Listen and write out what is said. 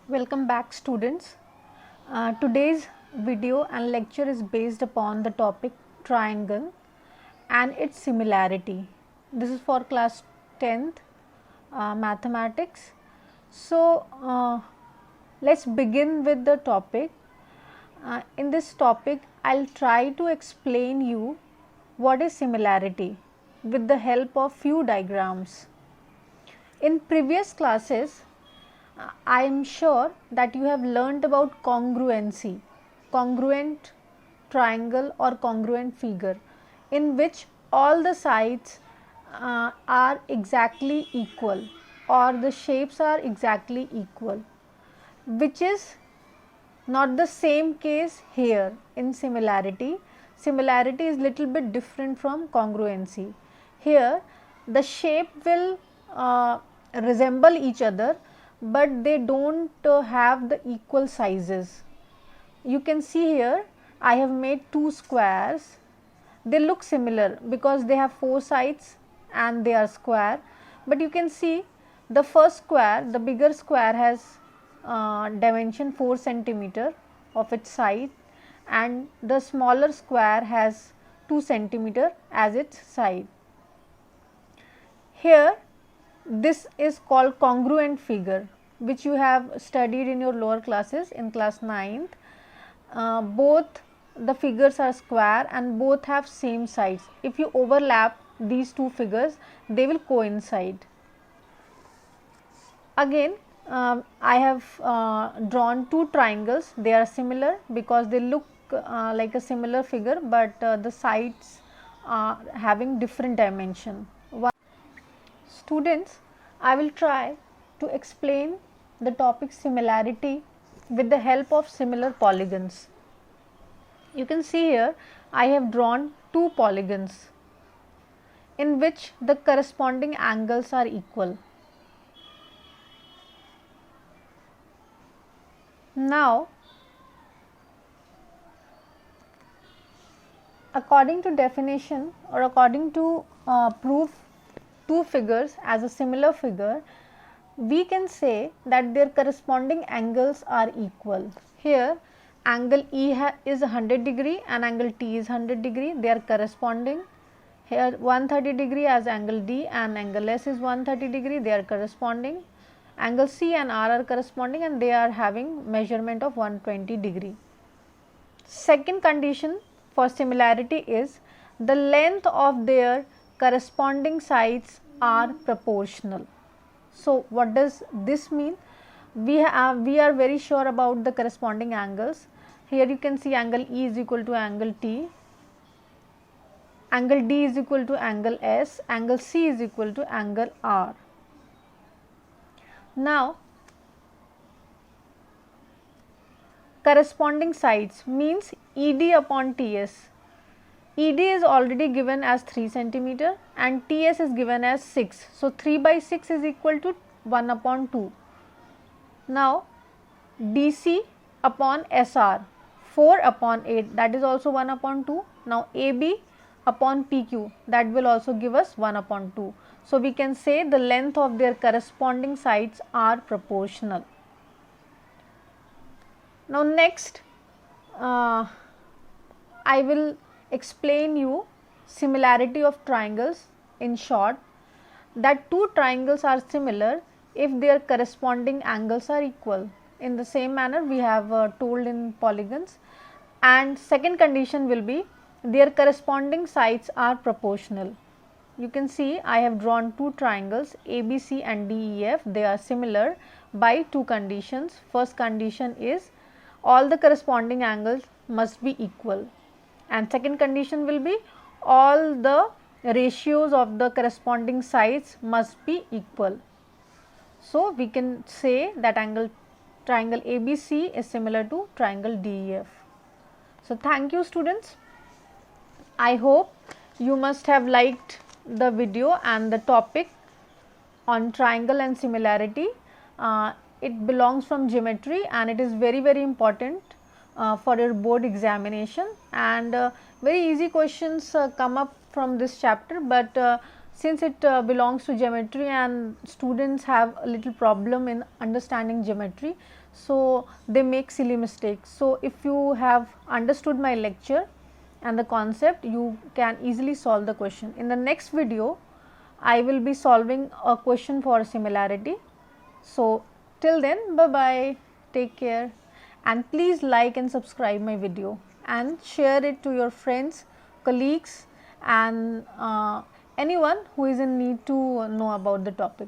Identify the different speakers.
Speaker 1: Welcome back, students. Today's video and lecture is based upon the topic triangle and its similarity. This is for class 10th mathematics. Let's begin with the topic. In this topic, I'll try to explain you what is similarity with the help of few diagrams. In previous classes, I am sure that you have learnt about congruency, congruent triangle or congruent figure, in which all the sides are exactly equal or the shapes are exactly equal, which is not the same case here in similarity. Similarity is little bit different from congruency. Here the shape will resemble each other, but they don't have the equal sizes. You can see here I have made two squares. They look similar because they have four sides and they are square, but you can see the first square, the bigger square has dimension 4 centimeter of its side, and the smaller square has 2 centimeter as its side. Here this is called congruent figure, which you have studied in your lower classes in class 9th. Both the figures are square and both have same sides. If you overlap these two figures, they will coincide. Again, I have drawn two triangles. They are similar because they look like a similar figure, but the sides are having different dimension. Students, I will try to explain the topic similarity with the help of similar polygons. You can see here I have drawn two polygons in which the corresponding angles are equal. Now, according to definition or according to proof two figures as a similar figure, we can say that their corresponding angles are equal. Here angle E is 100 degree and angle T is 100 degree, they are corresponding. Here 130 degree as angle D and angle S is 130 degree, they are corresponding. Angle C and R are corresponding and they are having measurement of 120 degree. Second condition for similarity is the length of their corresponding sides are proportional. So, what does this mean? We are very sure about the corresponding angles. Here you can see angle E is equal to angle T, angle D is equal to angle S, angle C is equal to angle R. Now, corresponding sides means ED upon TS. ED is already given as 3 centimeter and TS is given as 6. So, 3 by 6 is equal to 1 upon 2. Now, DC upon SR 4 upon 8, that is also 1 upon 2. Now, AB upon PQ, that will also give us 1 upon 2. So, we can say the length of their corresponding sides are proportional. Now, next I will explain you similarity of triangles in short, that two triangles are similar if their corresponding angles are equal. In the same manner we have told in polygons, and second condition will be their corresponding sides are proportional. You can see I have drawn two triangles ABC and DEF. They are similar by two conditions. First condition is all the corresponding angles must be equal, and second condition will be all the ratios of the corresponding sides must be equal. So, we can say that triangle ABC is similar to triangle DEF. So, thank you students. I hope you must have liked the video and the topic on triangle and similarity. It belongs from geometry and it is very important for your board examination, and very easy questions come up from this chapter, but since it belongs to geometry and students have a little problem in understanding geometry, so they make silly mistakes. So if you have understood my lecture and the concept, you can easily solve the question. In the next video, I will be solving a question for similarity. So till then, bye bye, take care, and please like and subscribe my video and share it to your friends, colleagues, and anyone who is in need to know about the topic.